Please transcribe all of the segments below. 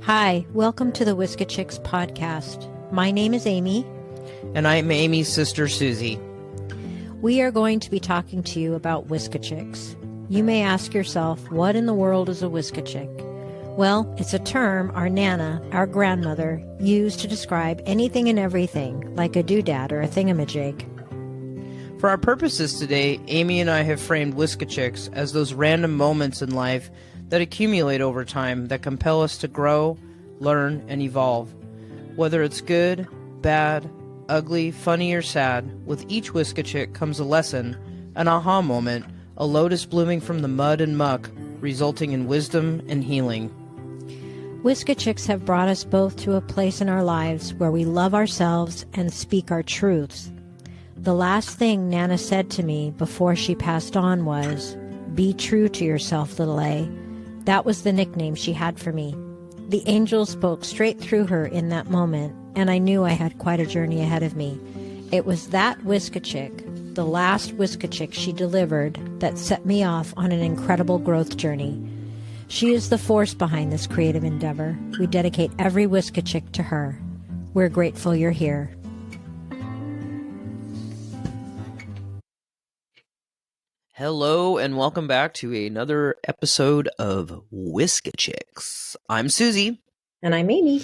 Hi, welcome to the Whiskey Chicks podcast. My name is Amy. And I'm Amy's sister, Suzie. We are going to be talking to you about Whiskey Chicks. You may ask yourself, what in the world is a Whiskey Chick? Well, it's a term our Nana, our grandmother, used to describe anything and everything, like a doodad or a thingamajig. For our purposes today, Amy and I have framed Whiskey Chicks as those random moments in life that accumulate over time that compel us to grow, learn, and evolve. Whether it's good, bad, ugly, funny, or sad, with each Whiskey Chick comes a lesson, an aha moment, a lotus blooming from the mud and muck, resulting in wisdom and healing. Whiskey Chicks have brought us both to a place in our lives where we love ourselves and speak our truths. The last thing Nana said to me before she passed on was, "Be true to yourself, little A." That was the nickname she had for me. The angel spoke straight through her in that moment, and I knew I had quite a journey ahead of me. It was that Whiskey Chick, the last Whiskey Chick she delivered, that set me off on an incredible growth journey. She is the force behind this creative endeavor. We dedicate every Whiskey Chick to her. We're grateful you're here. Hello, and welcome back to another episode of Whiskey Chicks. I'm Suzie. And I'm Amy.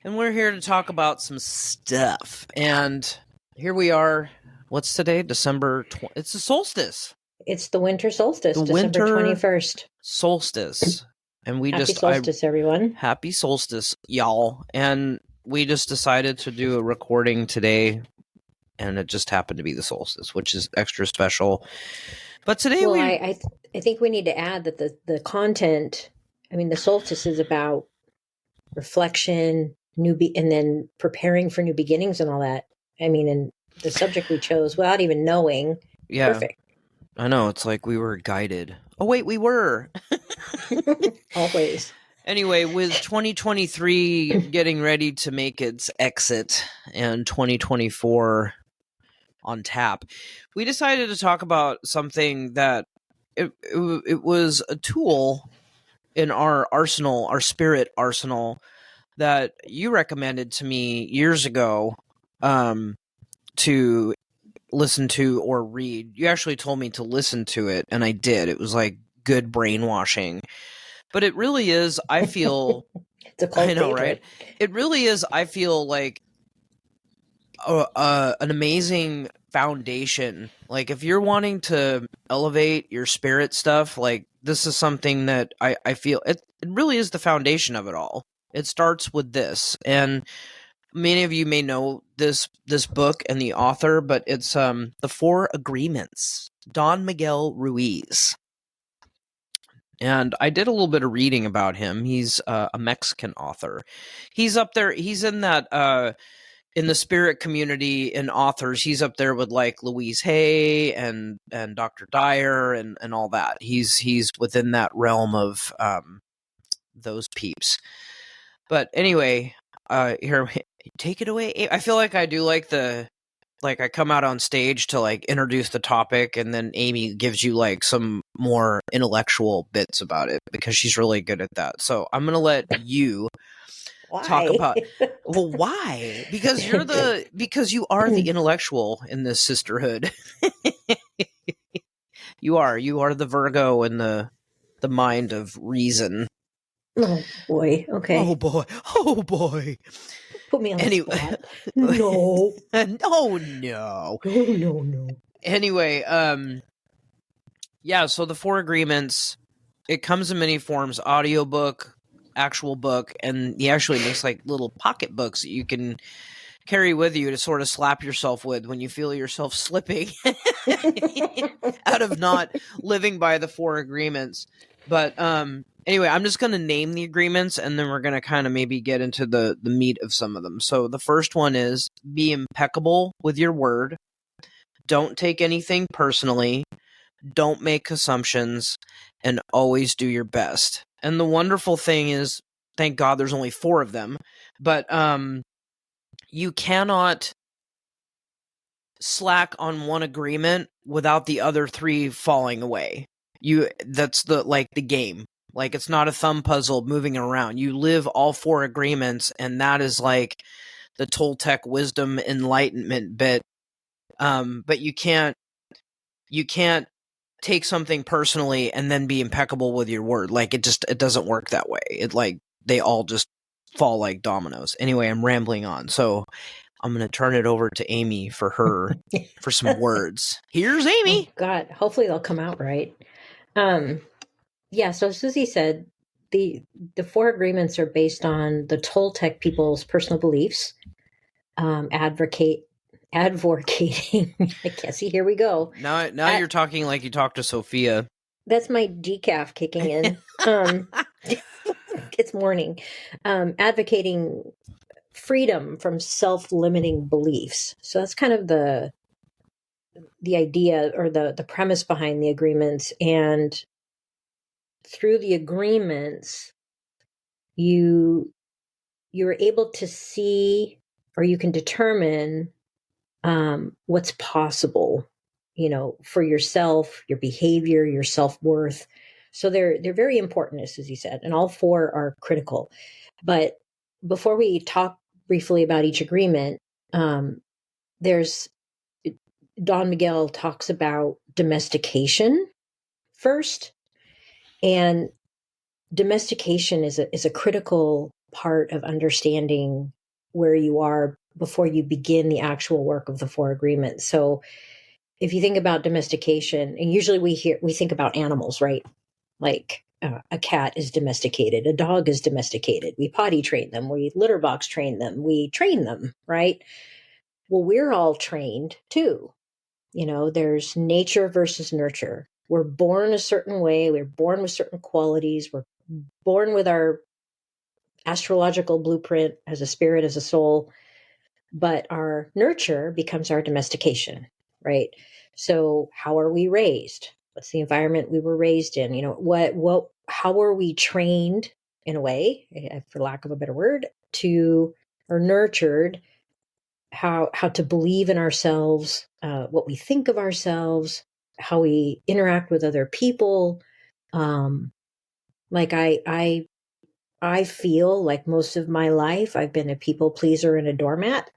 And we're here to talk about some stuff. And here we are. What's today? December 20th. It's the solstice. It's the winter solstice, The December winter 21st. Solstice. And we Happy solstice, everyone. Happy solstice, y'all. And we just decided to do a recording today, and it just happened to be the solstice, which is extra special. But today I think we need to add that the content, the solstice is about reflection, and then preparing for new beginnings and all that. And the subject we chose without even knowing. Yeah. Perfect. I know, it's like we were guided. Oh, wait, we were. Always. Anyway, with 2023 getting ready to make its exit and 2024 on tap, we decided to talk about something that it was a tool in our arsenal, our spirit arsenal, that you recommended to me years ago to listen to or read. You actually told me to listen to it, and I did. It was like good brainwashing. But it really is, I feel... It's a cult I know, favorite. right? It really is, I feel like an amazing foundation. Like, if you're wanting to elevate your spirit stuff, like, this is something that I feel it really is the foundation of it all. It starts with this, and many of you may know this book and the author, but it's The Four Agreements, Don Miguel Ruiz. And I did a little bit of reading about him. He's a Mexican author. He's up there. He's in that in the spirit community in authors. He's up there with like Louise Hay and Dr. Dyer and all that. He's within that realm of those peeps. But anyway, here, take it away. I feel like I do I come out on stage to like introduce the topic, and then Amy gives you like some more intellectual bits about it because she's really good at that. So I'm going to let you talk about, well, why? Because you are the intellectual in this sisterhood. You are the Virgo in the mind of reason. Oh boy. Okay. Oh boy. Put me on the spot. No. Oh no. No. Anyway, yeah, so the Four Agreements, it comes in many forms: audiobook, actual book, and he actually makes like little pocket books that you can carry with you to sort of slap yourself with when you feel yourself slipping out of not living by the Four Agreements. But anyway, I'm just going to name the agreements, and then we're going to kind of maybe get into the meat of some of them. So the first one is, be impeccable with your word. Don't take anything personally. Don't make assumptions, and always do your best. And the wonderful thing is, thank God there's only 4 of them, but you cannot slack on one agreement without the other 3 falling away. That's the game. Like, it's not a thumb puzzle moving around. You live all 4 agreements, and that is like the Toltec wisdom enlightenment bit. But you can't take something personally and then be impeccable with your word. Like, it doesn't work that way. It, like, they all just fall like dominoes. Anyway, I'm rambling on. So I'm going to turn it over to Amy for some words. Here's Amy. Oh, God, hopefully they'll come out right. Yeah, so Suzie said the 4 agreements are based on the Toltec people's personal beliefs, advocating. I can't see. Here we go. Now you're talking like you talked to Sophia. That's my decaf kicking in. It's morning. Advocating freedom from self-limiting beliefs. So that's kind of the idea or the premise behind the agreements. And through the agreements, you're able to see, or you can determine what's possible, for yourself, your behavior, your self-worth. So they're very important, as he said, and all 4 are critical. But before we talk briefly about each agreement, there's Don Miguel talks about domestication first, and domestication is a critical part of understanding where you are before you begin the actual work of the 4 agreements. So if you think about domestication, and usually we think about animals, right? Like a cat is domesticated, a dog is domesticated. We potty train them, we litter box train them, we train them, right? Well, we're all trained too. There's nature versus nurture. We're born a certain way. We're born with certain qualities. We're born with our astrological blueprint as a spirit, as a soul, but our nurture becomes our domestication, right? So how are we raised? What's the environment we were raised in? How are we trained in a way, for lack of a better word, or nurtured, how to believe in ourselves, what we think of ourselves, how we interact with other people. Like I feel like most of my life I've been a people pleaser and a doormat.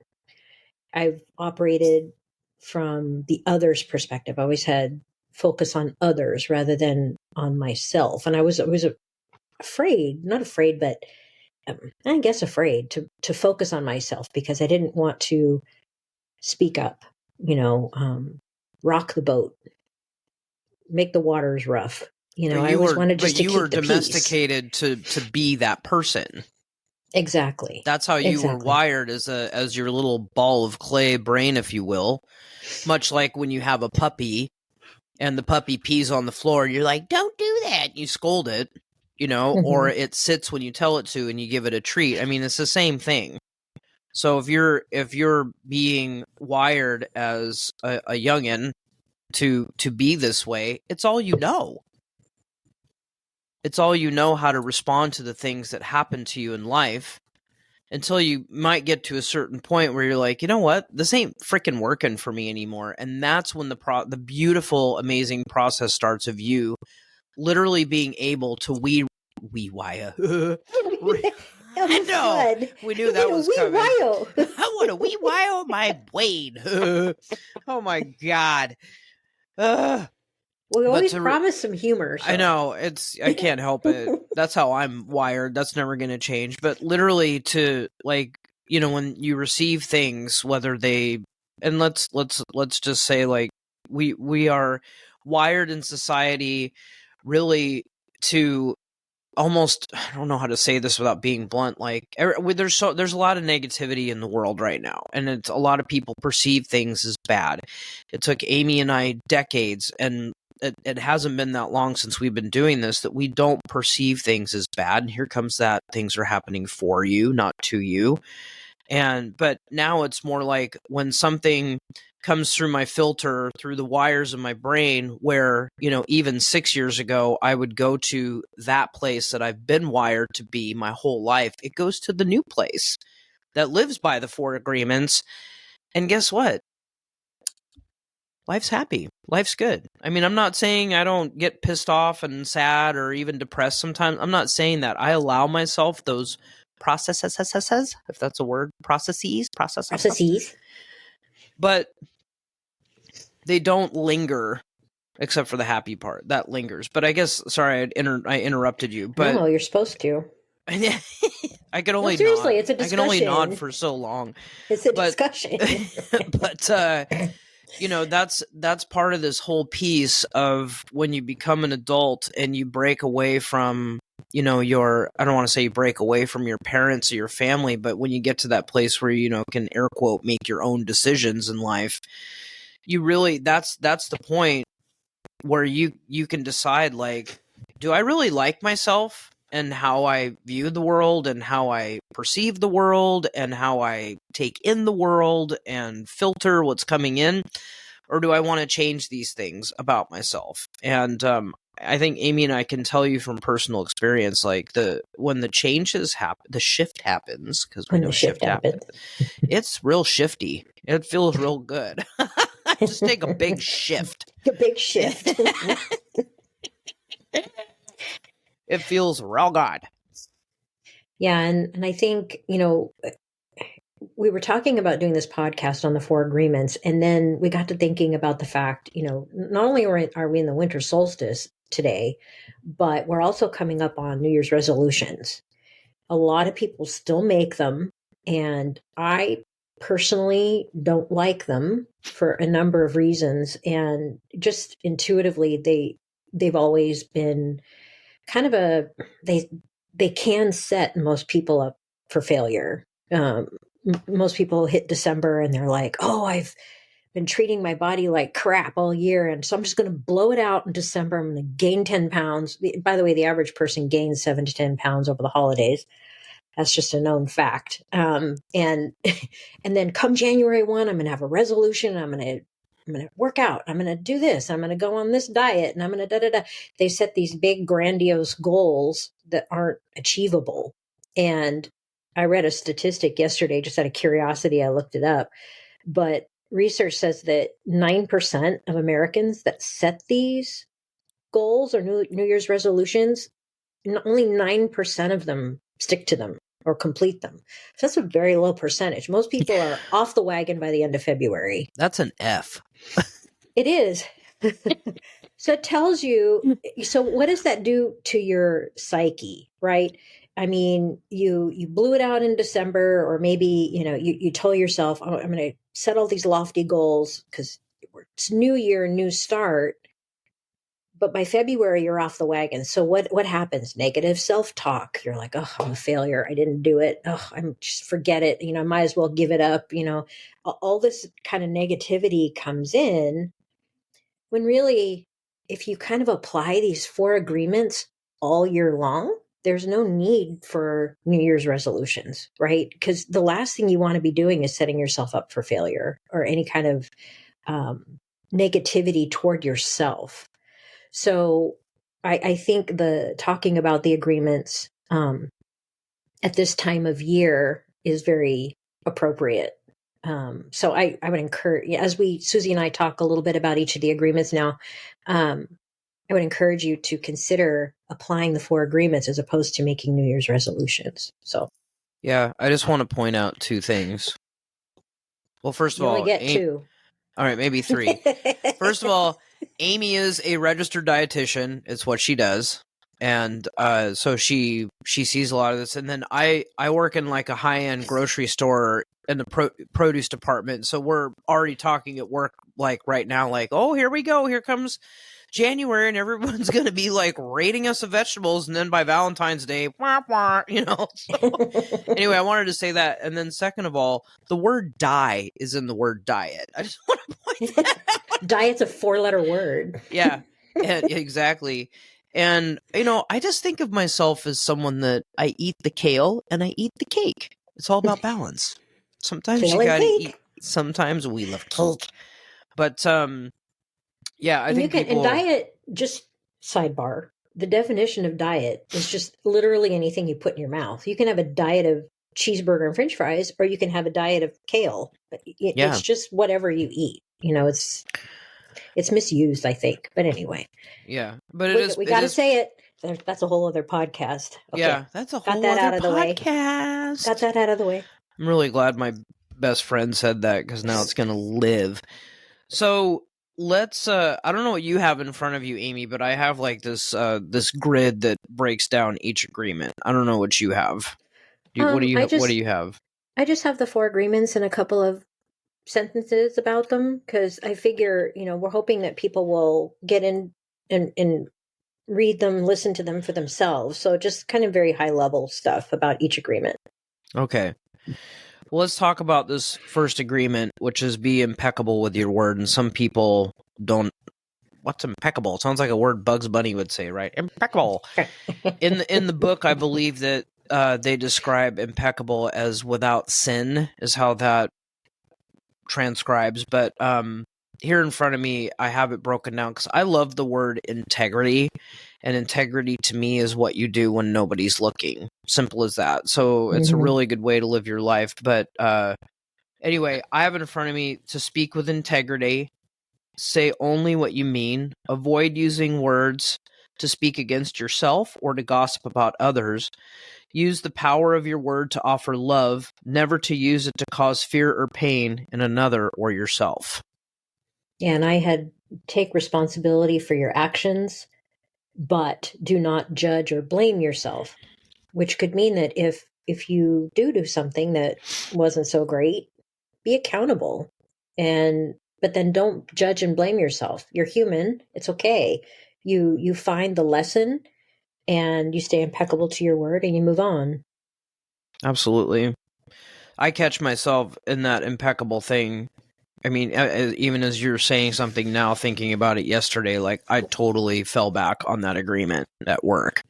I've operated from the other's perspective. I always had focus on others rather than on myself. And I was afraid, not afraid, but I guess afraid to focus on myself because I didn't want to speak up, rock the boat, make the waters rough. I always wanted just to keep the peace. But you were domesticated to be that person. Exactly. That's how you were wired as your little ball of clay brain, if you will. Much like when you have a puppy and the puppy pees on the floor, you're like, don't do that. You scold it, Mm-hmm. or it sits when you tell it to and you give it a treat. I mean, it's the same thing. So if you're being wired as a youngin' to be this way, it's all you know. It's all you know how to respond to the things that happen to you in life, until you might get to a certain point where you're like, you know what, this ain't freaking working for me anymore. And that's when the beautiful, amazing process starts of you literally being able to wire. I know. We knew that was coming. I want to wee wire my brain. Oh my God. We always promise some humor. So. I know. I can't help it. That's how I'm wired. That's never going to change. But literally to, like, when you receive things, whether they, and let's just say, like, we are wired in society really to almost, I don't know how to say this without being blunt, like there's a lot of negativity in the world right now, and it's a lot of people perceive things as bad. It took Amy and I decades, and it hasn't been that long since we've been doing this, that we don't perceive things as bad. And here comes that things are happening for you, not to you. But now it's more like when something comes through my filter, through the wires of my brain, where, even 6 years ago, I would go to that place that I've been wired to be my whole life. It goes to the new place that lives by the 4 agreements. And guess what? life's happy. Life's good. I mean, I'm not saying I don't get pissed off and sad or even depressed sometimes. I'm not saying that. I allow myself those processes, if that's a word, processes. But they don't linger, except for the happy part. That lingers. But I guess, sorry, I interrupted you. But no, you're supposed to. I can only seriously, nod. it's a discussion. I can only nod for so long. It's a discussion. But that's part of this whole piece of when you become an adult and you break away from, I don't want to say you break away from your parents or your family, but when you get to that place where, can air quote, make your own decisions in life, you really, that's the point where you can decide, like, do I really like myself and how I view the world and how I perceive the world and how I take in the world and filter what's coming in? Or do I want to change these things about myself? And I think Amy and I can tell you from personal experience, like when the changes happen, the shift happens, because we know shift happens. It's real shifty. It feels real good. Just take a big shift. A big shift. It feels real good. Yeah, and I think, we were talking about doing this podcast on the 4 agreements, and then we got to thinking about the fact, not only are we in the winter solstice today, but we're also coming up on New Year's resolutions. A lot of people still make them, and I personally don't like them for a number of reasons, and just intuitively they've always been kind of they can set most people up for failure. Most people hit December and they're like, oh, I've been treating my body like crap all year, and so I'm just going to blow it out in December. I'm going to gain 10 pounds. By the way, the average person gains 7 to 10 pounds over the holidays. That's just a known fact. And then come January 1, I'm going to have a resolution. I'm going to work out. I'm going to do this. I'm going to go on this diet, and I'm going to da-da-da. They set these big grandiose goals that aren't achievable. And I read a statistic yesterday, just out of curiosity, I looked it up, but research says that 9% of Americans that set these goals or New Year's resolutions, only 9% of them stick to them or complete them. So that's a very low percentage. Most people are off the wagon by the end of February. That's an F. It is. So it tells you, so what does that do to your psyche, right? I mean, you blew it out in December, or maybe, you told yourself, oh, I'm going to set all these lofty goals because it's new year, new start. But by February, you're off the wagon. So what happens? Negative self-talk. You're like, oh, I'm a failure. I didn't do it. Oh, I'm just forget it. I might as well give it up. All this kind of negativity comes in, when really, if you kind of apply these 4 agreements all year long, there's no need for New Year's resolutions, right? Because the last thing you want to be doing is setting yourself up for failure or any kind of negativity toward yourself. So I think talking about the agreements at this time of year is very appropriate. So I would encourage, as Suzie and I talk a little bit about each of the agreements now, I would encourage you to consider applying the 4 agreements as opposed to making New Year's resolutions. So, yeah, I just want to point out 2 things. Well, first of all, only get 2. All right, maybe 3. First of all, Amy is a registered dietitian. It's what she does. And so she sees a lot of this. And then I work in like a high-end grocery store in the produce department. So we're already talking at work like right now, like, oh, here we go. Here comes January, and everyone's going to be like rating us of vegetables. And then by Valentine's Day, wah, wah, So, anyway, I wanted to say that. And then second of all, the word die is in the word diet. I just want to point that out. Diet's a 4-letter word. Yeah, exactly. And, I just think of myself as someone that I eat the kale and I eat the cake. It's all about balance. Sometimes you got to eat. Sometimes we love cake. But, yeah, I think and diet, just sidebar, the definition of diet is just literally anything you put in your mouth. You can have a diet of cheeseburger and french fries, or you can have a diet of kale. It's just whatever you eat. It's It's misused, I think. But anyway. Yeah. But We got to say it. That's a whole other podcast. Okay. Yeah, that's a whole Got that other out of the way. podcast. Got that out of the way. I'm really glad my best friend said that, because now it's going to live. So let's I don't know what you have in front of you, Amy, but I have like this grid that breaks down each agreement. I don't know what you have. What do you have? I just have the 4 agreements and a couple of sentences about them, because I figure, we're hoping that people will get in and read them, listen to them for themselves. So just kind of very high level stuff about each agreement. Okay. Well, let's talk about this first agreement, which is be impeccable with your word. And some people don't. What's impeccable? It sounds like a word Bugs Bunny would say, right? Impeccable. In the book, I believe that they describe impeccable as without sin, is how that transcribes. But here in front of me, I have it broken down because I love the word integrity. And integrity to me is what you do when nobody's looking. Simple as that. So it's a really good way to live your life. But anyway, I have it in front of me: to speak with integrity, say only what you mean, avoid using words to speak against yourself or to gossip about others, use the power of your word to offer love, never to use it to cause fear or pain in another or yourself. Yeah, and I had take responsibility for your actions, but do not judge or blame yourself, which could mean that if you do something that wasn't so great, be accountable, but then don't judge and blame yourself. You're human. It's okay. You find the lesson and you stay impeccable to your word and you move on. Absolutely. I catch myself in that impeccable thing. I mean, even as you're saying something now, thinking about it yesterday, like I totally fell back on that agreement at work.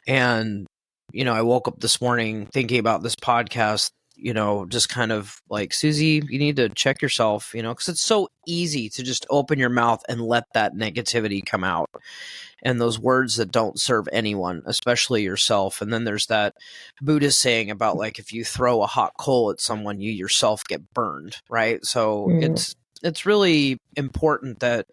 And, I woke up this morning thinking about this podcast, just kind of like, Suzie, you need to check yourself, because it's so easy to just open your mouth and let that negativity come out. And those words that don't serve anyone, especially yourself. And then there's that Buddhist saying about, like, if you throw a hot coal at someone, you yourself get burned, right? So it's really important that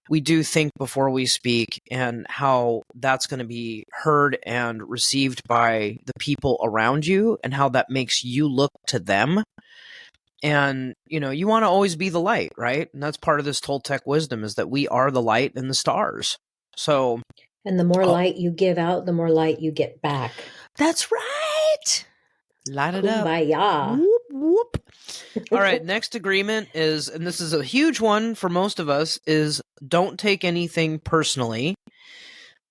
we do think before we speak, and how that's going to be heard and received by the people around you, and how that makes you look to them. And, you want to always be the light, right? And that's part of this Toltec wisdom, is that we are the light and the stars. So, and the more light you give out, the more light you get back. That's right. Light it up. Kumbaya. Whoop, whoop. All right. Next agreement is, and this is a huge one for most of us, is don't take anything personally.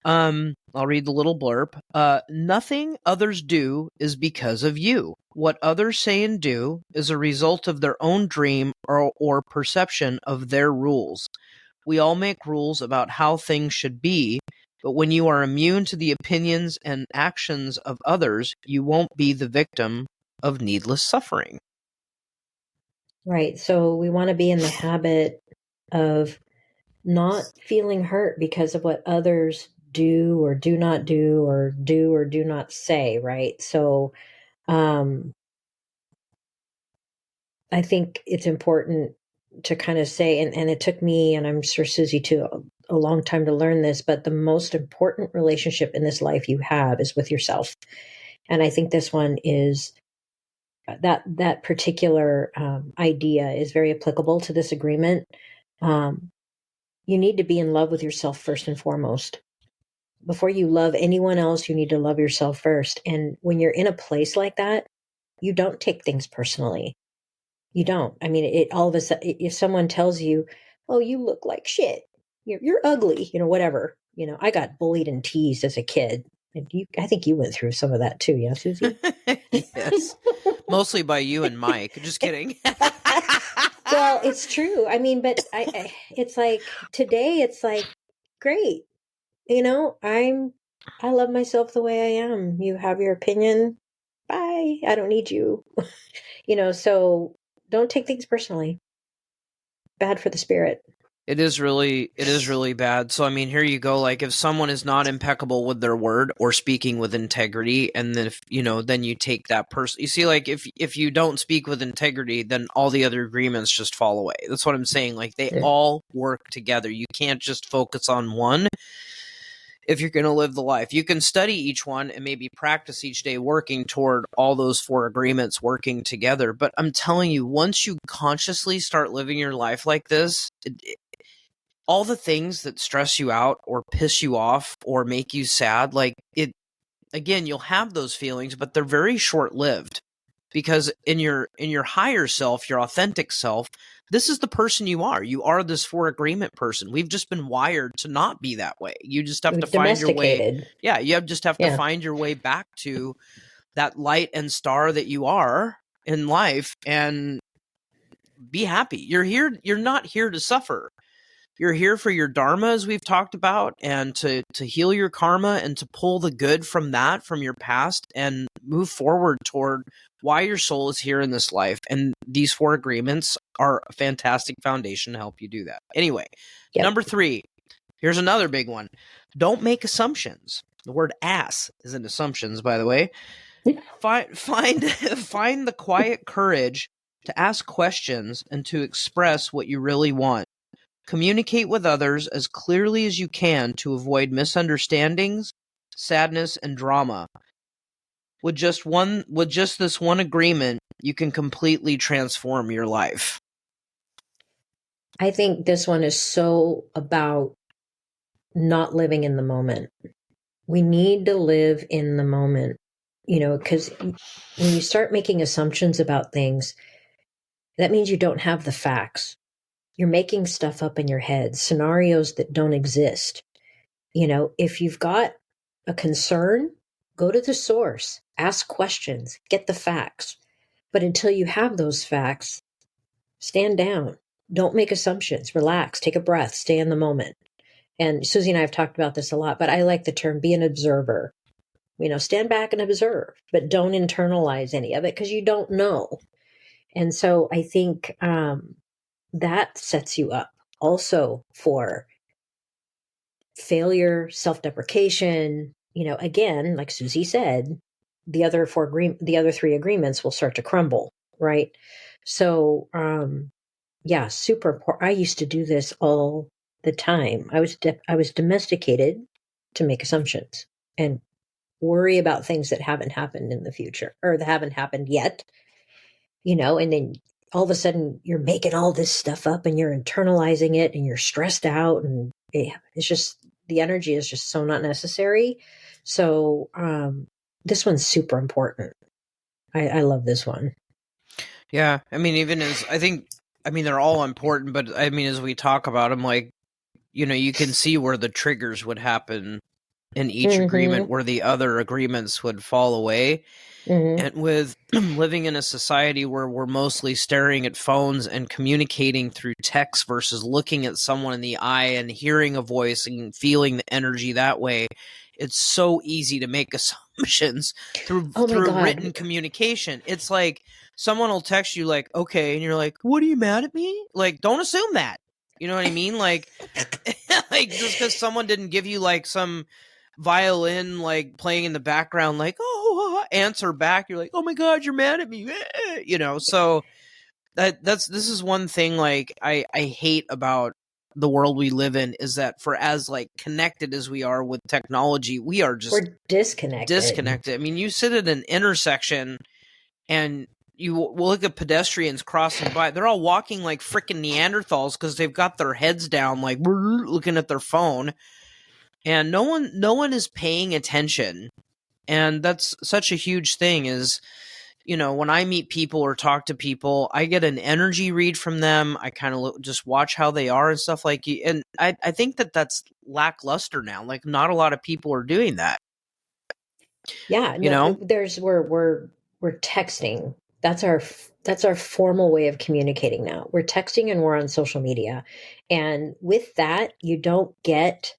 I'll read the little blurb. Nothing others do is because of you. What others say and do is a result of their own dream or perception of their rules. We all make rules about how things should be, but when you are immune to the opinions and actions of others, you won't be the victim of needless suffering. Right. So we want to be in the habit of not feeling hurt because of what others do or do not do or do not say, right? So I think it's important to kind of say, and it took me, and I'm sure Suzie too, a long time to learn this, but the most important relationship in this life you have is with yourself. And I think this one is that particular idea is very applicable to this agreement. You need to be in love with yourself first and foremost. Before you love anyone else, you need to love yourself first. And when you're in a place like that, you don't take things personally. You don't. I mean, it all of a sudden, if someone tells you, "Oh, you look like shit. You're ugly," whatever. I got bullied and teased as a kid. And I think you went through some of that too, yeah, Suzie? Yes. Mostly by you and Mike. Just kidding. Well, it's true. I mean, but it's like today, it's like, great. I love myself the way I am. You have your opinion. Bye. I don't need you. So don't take things personally. Bad for the spirit. It is really bad. So I mean, here you go. Like if someone is not impeccable with their word or speaking with integrity, and then if then you take that person. You see, like if you don't speak with integrity, then all the other agreements just fall away. That's what I'm saying. Like they all work together. You can't just focus on one if you're going to live the life. You can study each one and maybe practice each day working toward all those 4 agreements working together. But I'm telling you, once you consciously start living your life like this, all the things that stress you out or piss you off or make you sad, like it, again, you'll have those feelings, but they're very short-lived, because in your higher self, your authentic self, this is the person you are. You are this 4 agreement person. We've just been wired to not be that way. You just have to find your way. Yeah, just have to find your way back to that light and star that you are in life and be happy. You're not here to suffer. You're here for your dharma, as we've talked about, and to heal your karma and to pull the good from that, from your past, and move forward toward why your soul is here in this life. And these 4 agreements are a fantastic foundation to help you do that. Anyway, number 3, here's another big one. Don't make assumptions. The word ass is in assumptions, by the way. Find the quiet courage to ask questions and to express what you really want. Communicate with others as clearly as you can to avoid misunderstandings, sadness, and drama. With just this one agreement, you can completely transform your life. I think this one is so about not living in the moment. We need to live in the moment, because when you start making assumptions about things, that means you don't have the facts. You're making stuff up in your head, scenarios that don't exist. If you've got a concern, go to the source, ask questions, get the facts. But until you have those facts, stand down. Don't make assumptions. Relax, take a breath, stay in the moment. And Suzie and I have talked about this a lot, but I like the term be an observer. Stand back and observe, but don't internalize any of it because you don't know. And so I think that sets you up also for failure, self-deprecation. Again, like Suzie said, the other 3 agreements will start to crumble, right? So, super important. I used to do this all the time. I was domesticated to make assumptions and worry about things that haven't happened in the future or that haven't happened yet. And then all of a sudden you're making all this stuff up and you're internalizing it and you're stressed out, and it's just, the energy is just so not necessary. So this one's super important. I love this one. Yeah. I mean, they're all important, but I mean, as we talk about them, like, you can see where the triggers would happen in each agreement, where the other agreements would fall away. And with living in a society where we're mostly staring at phones and communicating through text versus looking at someone in the eye and hearing a voice and feeling the energy that way, it's so easy to make assumptions through written communication. It's like someone will text you like, okay, and you're like, what, are you mad at me? Like, don't assume that. You know what I mean? Like, like just because someone didn't give you like some violin like playing in the background, like, oh, answer back, you're like, oh my god, you're mad at me. So this is one thing like I hate about the world we live in, is that for as like connected as we are with technology, we're disconnected. I mean, you sit at an intersection and you look at pedestrians crossing by, they're all walking like freaking Neanderthals because they've got their heads down, like looking at their phone. And no one is paying attention. And that's such a huge thing is, when I meet people or talk to people, I get an energy read from them. I kind of just watch how they are and stuff like you. And I think that's lackluster now. Like not a lot of people are doing that. Yeah. We're texting. That's our formal way of communicating now. We're texting and we're on social media. And with that, you don't get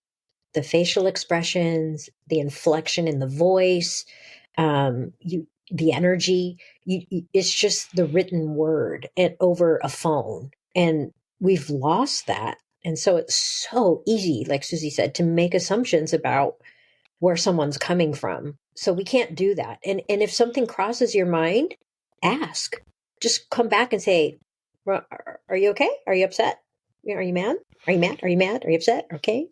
the facial expressions, the inflection in the voice, the energy. It's just the written word over a phone, and we've lost that. And so it's so easy, like Suzie said, to make assumptions about where someone's coming from. So we can't do that. And if something crosses your mind, ask. Just come back and say, are you okay? Are you upset? Are you mad? Are you mad? Are you mad? Are you upset? Okay.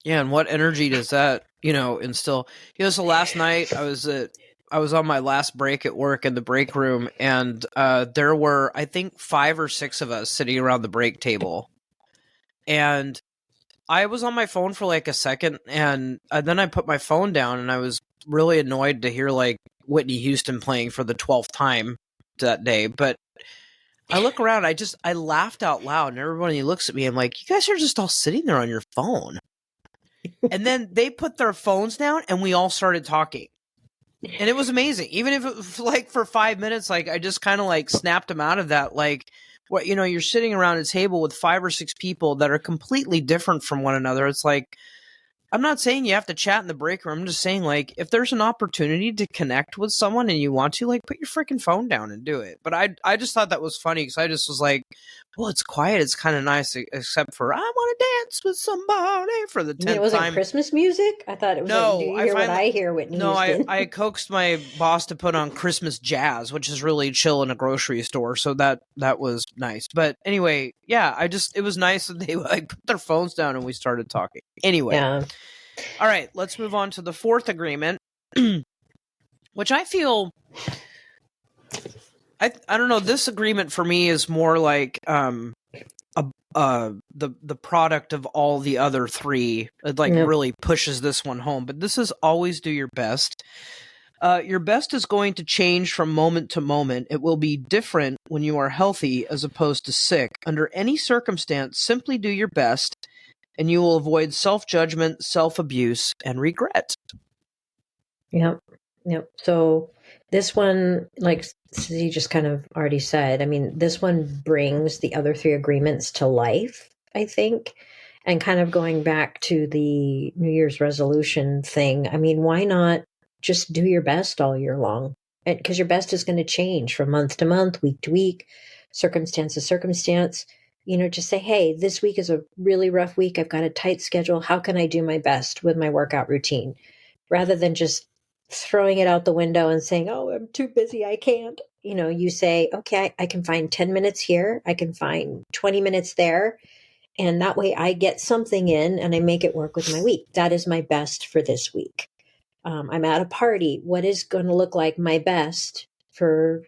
Yeah, and what energy does that, instill? So last night I was on my last break at work in the break room, and there were, I think, 5 or 6 of us sitting around the break table. And I was on my phone for like a second, and then I put my phone down, and I was really annoyed to hear like Whitney Houston playing for the 12th time that day. But I look around, I laughed out loud, and everybody looks at me. I'm like, you guys are just all sitting there on your phone. And then they put their phones down, and we all started talking. And it was amazing. Even if it was like for 5 minutes, like I just kind of like snapped them out of that. Like, what, you're sitting around a table with 5 or 6 people that are completely different from one another. It's like, I'm not saying you have to chat in the break room. I'm just saying, like, if there's an opportunity to connect with someone and you want to, like, put your freaking phone down and do it. But I just thought that was funny because I just was like, well, it's quiet. It's kind of nice, except for I want to dance with somebody for the 10th time. It wasn't Christmas music? I thought it was no, like, do you hear what I hear, Whitney Houston? I coaxed my boss to put on Christmas jazz, which is really chill in a grocery store. So that was nice. But anyway, yeah, it was nice that they like put their phones down and we started talking. Anyway. Yeah. All right, let's move on to the 4th agreement, which I feel, I don't know, this agreement for me is more like the product of all the other 3. It really pushes this one home. But this is always do your best. Your best is going to change from moment to moment. It will be different when you are healthy as opposed to sick. Under any circumstance, simply do your best, and you will avoid self-judgment, self-abuse, and regret. Yep. So this one, like Suzie just kind of already said, I mean, this one brings the other 3 agreements to life, I think. And kind of going back to the New Year's resolution thing, I mean, why not just do your best all year long? Because your best is going to change from month to month, week to week, circumstance to circumstance. Just say, hey, this week is a really rough week. I've got a tight schedule. How can I do my best with my workout routine? Rather than just throwing it out the window and saying, oh, I'm too busy, I can't. You say, okay, I can find 10 minutes here. I can find 20 minutes there. And that way I get something in and I make it work with my week. That is my best for this week. I'm at a party. What is going to look like my best for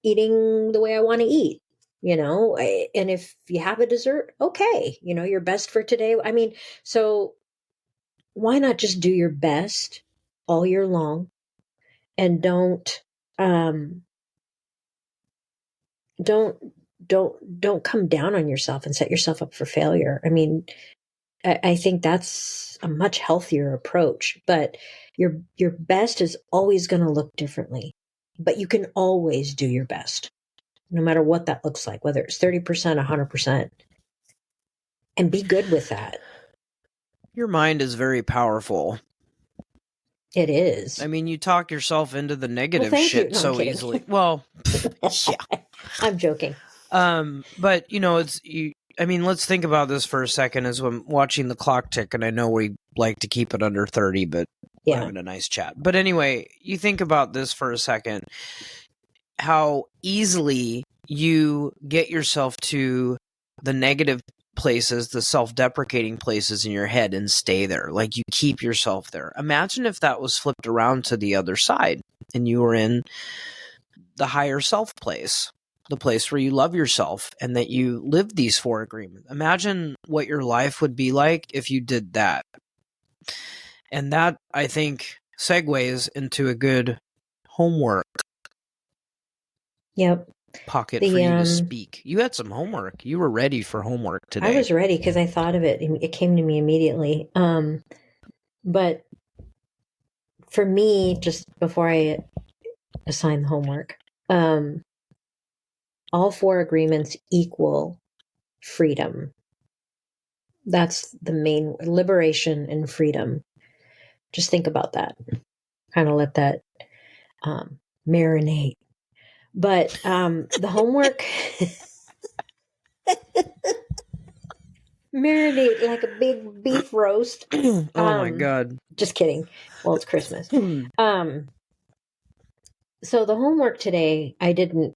eating the way I want to eat? And if you have a dessert, okay, your best for today. I mean, so why not just do your best all year long and don't come down on yourself and set yourself up for failure. I mean, I think that's a much healthier approach, but your best is always going to look differently, but you can always do your best, no matter what that looks like, whether it's 30%, 100%, and be good with that. Your mind is very powerful. It is. I mean, you talk yourself into the negative shit so easily. Well, yeah. I'm joking. But let's think about this for a second as I'm watching the clock tick, and I know we like to keep it under 30, but we're having a nice chat. But anyway, you think about this for a second, how easily you get yourself to the negative places, the self-deprecating places in your head and stay there. Like you keep yourself there. Imagine if that was flipped around to the other side and you were in the higher self place, the place where you love yourself and that you live these 4 agreements. Imagine what your life would be like if you did that. And that, I think, segues into a good homework. Yep. Pocket for you to speak. You had some homework. You were ready for homework today. I was ready because I thought of it. It came to me immediately. But for me, just before I assign the homework, all 4 agreements equal freedom. That's the main liberation and freedom. Just think about that. Kind of let that marinate. But the homework, Marinate like a big beef roast. Oh my God. Just kidding. Well, it's Christmas. So the homework today, I didn't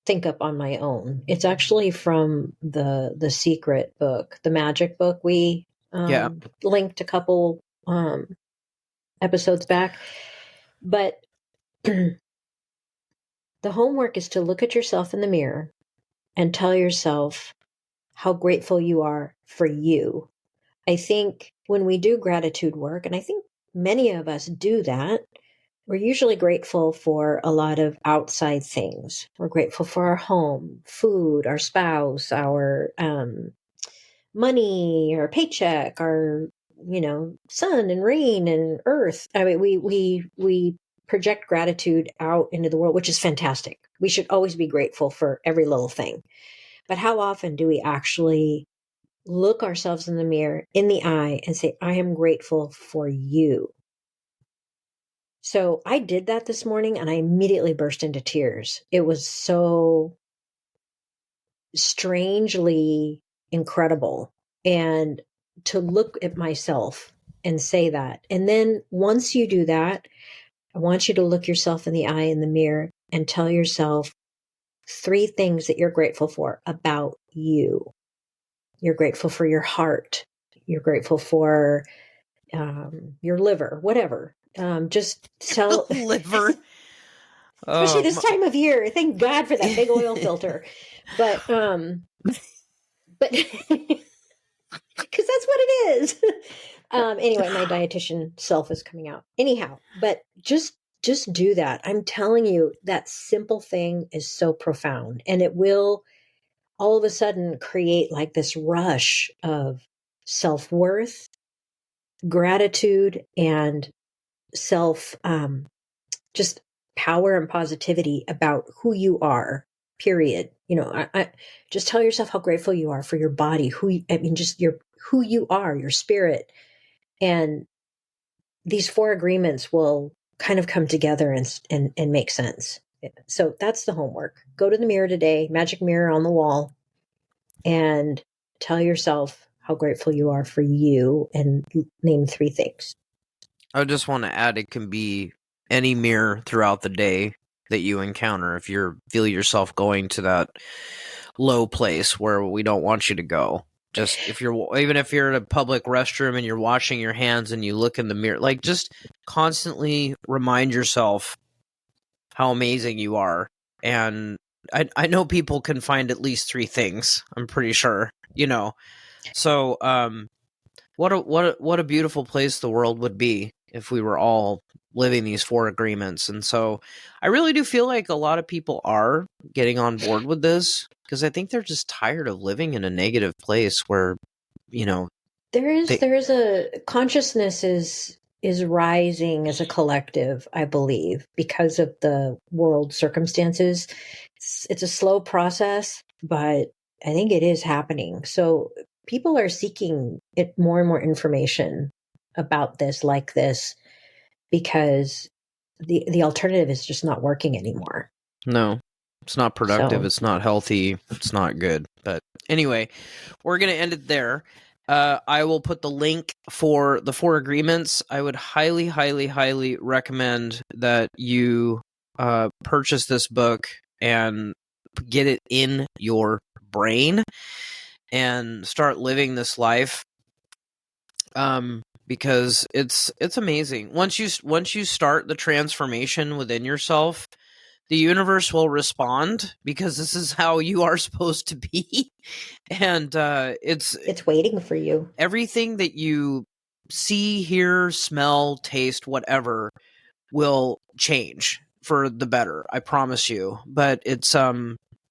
think up on my own. It's actually from the secret book, the magic book we Yeah. linked a couple episodes back. But the homework is to look at yourself in the mirror and tell yourself how grateful you are for you. I think when we do gratitude work, and I think many of us do that, we're usually grateful for a lot of outside things. We're grateful for our home, food, our spouse, our money, our paycheck, our sun and rain and earth. I mean, we project gratitude out into the world, which is fantastic. We should always be grateful for every little thing. But how often do we actually look ourselves in the mirror, in the eye, and say, I am grateful for you? So I did that this morning and I immediately burst into tears. It was so strangely incredible. And to look at myself and say that. And then once you do that, I want you to look yourself in the eye in the mirror and tell yourself 3 things that you're grateful for about you. You're grateful for your heart. You're grateful for your liver, whatever. Just tell Liver. especially this time of year. Thank God for that big oil filter. But because that's what it is. Anyway, my dietitian self is coming out. Anyhow, but just do that. I'm telling you, that simple thing is so profound, and it will all of a sudden create like this rush of self-worth, gratitude, and self just power and positivity about who you are, period. I just tell yourself how grateful you are for your body, just who you are, your spirit. And these 4 agreements will kind of come together and make sense. So that's the homework. Go to the mirror today, magic mirror on the wall, and tell yourself how grateful you are for you and name 3 things. I just want to add, it can be any mirror throughout the day that you encounter. If you feel yourself going to that low place where we don't want you to go, just even if you're at a public restroom and you're washing your hands and you look in the mirror, like just constantly remind yourself how amazing you are. And I know people can find at least 3 things, I'm pretty sure, so what a beautiful place the world would be if we were all living these 4 agreements. And so I really do feel like a lot of people are getting on board with this, because I think they're just tired of living in a negative place where, there is a consciousness is rising as a collective, I believe, because of the world circumstances. It's a slow process, but I think it is happening. So people are seeking more and more information about this, like this, because the alternative is just not working anymore. No, it's not productive. So. It's not healthy. It's not good. But anyway, we're going to end it there. I will put the link for the 4 agreements. I would highly, highly, highly recommend that you purchase this book and get it in your brain and start living this life. Because it's amazing. Once you start the transformation within yourself, the universe will respond, because this is how you are supposed to be. And it's waiting for you. Everything that you see, hear, smell, taste, whatever, will change for the better, I promise you. But it's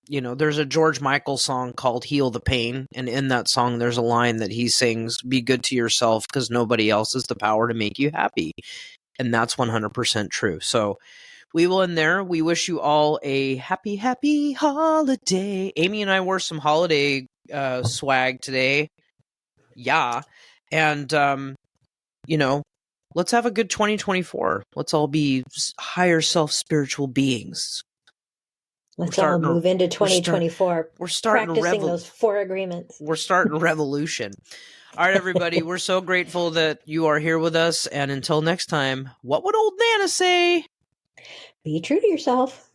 there's a George Michael song called Heal the Pain, and in that song there's a line that he sings, be good to yourself because nobody else has the power to make you happy. And that's 100% true. So we will end there. We wish you all a happy, happy holiday. Amy and I wore some holiday swag today. Yeah. And, let's have a good 2024. Let's all be higher self spiritual beings. Let's all move into 2024. We're starting practicing those 4 agreements. We're starting a revolution. All right, everybody. We're so grateful that you are here with us. And until next time, what would old Nana say? Be true to yourself.